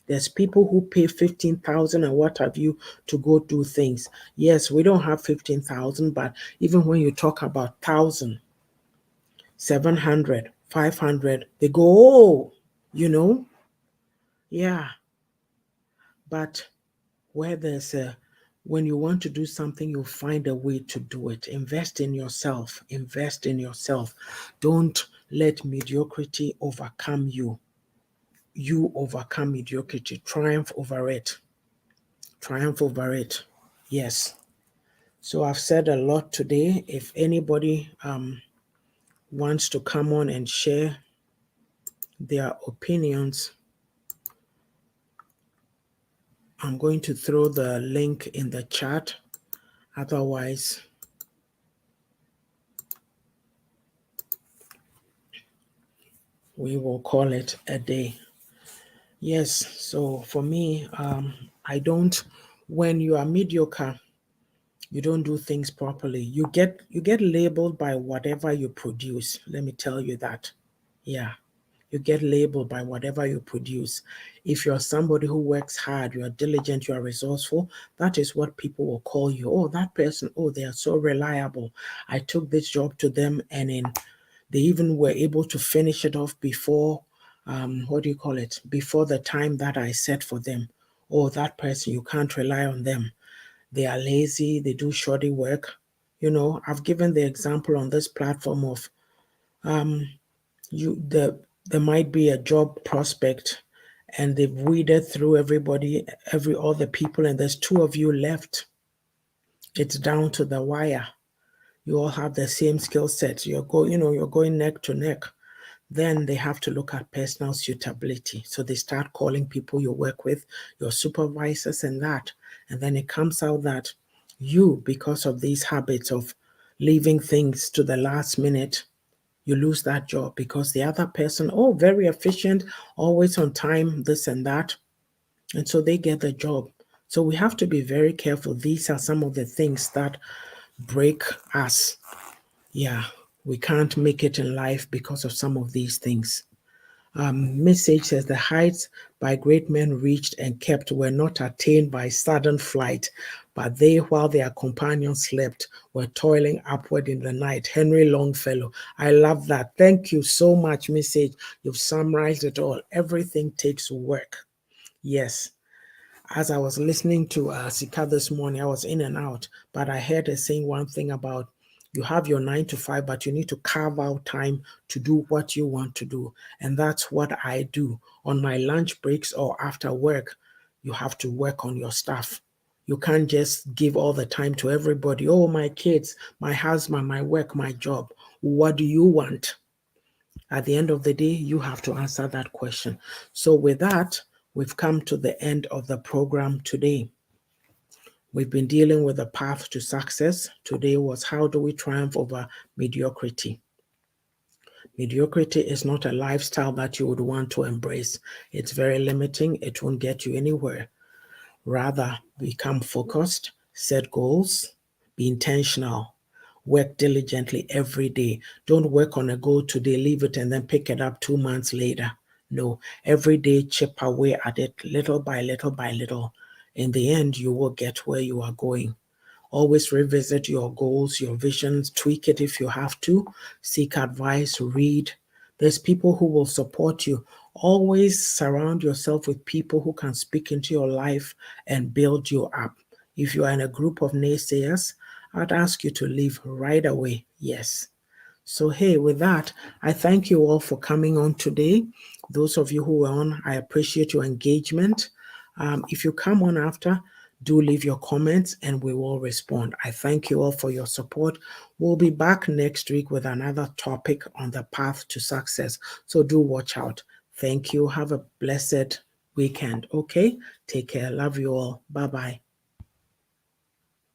There's people who pay 15,000 and what have you to go do things. Yes, we don't have 15,000, but even when you talk about 1,000, 700, 500, they go, oh, you know, yeah. But where there's a, when you want to do something, you'll find a way to do it. Invest in yourself. Invest in yourself. Don't let mediocrity overcome you. You overcome mediocrity. Triumph over it. Triumph over it. Yes. So I've said a lot today. If anybody wants to come on and share their opinions, I'm going to throw the link in the chat. Otherwise, we will call it a day. Yes, so for me, when you are mediocre, you don't do things properly. You get labeled by whatever you produce. Let me tell you that. Yeah. You get labeled by whatever you produce. If you're somebody who works hard, you are diligent, you are resourceful, that is what people will call you. Oh, that person, oh, they are so reliable. I took this job to them and they even were able to finish it off before, what do you call it? Before the time that I set for them. Oh, that person, you can't rely on them. They are lazy, they do shoddy work. I've given the example on this platform of there might be a job prospect and they've weeded through all the people, and there's two of you left. It's down to the wire. You all have the same skill sets. You're going neck to neck. Then they have to look at personal suitability. So they start calling people you work with, your supervisors and that. And then it comes out that because of these habits of leaving things to the last minute, you lose that job because the other person, oh, very efficient, always on time, this and that. And so they get the job. So we have to be very careful. These are some of the things that break us. Yeah, we can't make it in life because of some of these things. Message says the heights by great men reached and kept were not attained by sudden flight, but they, while their companions slept, were toiling upward in the night. Henry Longfellow. I love that. Thank you so much, Message. You've summarized it all. Everything takes work. Yes. As I was listening to Sika this morning, I was in and out, but I heard her saying one thing about you have your 9 to 5, but you need to carve out time to do what you want to do. And that's what I do on my lunch breaks or after work. You have to work on your stuff. You can't just give all the time to everybody. Oh, my kids, my husband, my work, my job. What do you want? At the end of the day, you have to answer that question. So, with that, we've come to the end of the program today. We've been dealing with the path to success. Today was how do we triumph over mediocrity? Mediocrity is not a lifestyle that you would want to embrace. It's very limiting. It won't get you anywhere. Rather, become focused, set goals, be intentional, work diligently every day. Don't work on a goal today, leave it, and then pick it up 2 months later. No, every day chip away at it little by little by little. In the end, you will get where you are going. Always revisit your goals, your visions, tweak it if you have to, seek advice, read. There's people who will support you. Always surround yourself with people who can speak into your life and build you up. If you are in a group of naysayers, I'd ask you to leave right away. Yes. So, hey, with that, I thank you all for coming on today. Those of you who were on, I appreciate your engagement. If you come on after, do leave your comments and we will respond. I thank you all for your support. We'll be back next week with another topic on the path to success. So do watch out. Thank you. Have a blessed weekend. Okay? Take care. Love you all. Bye bye.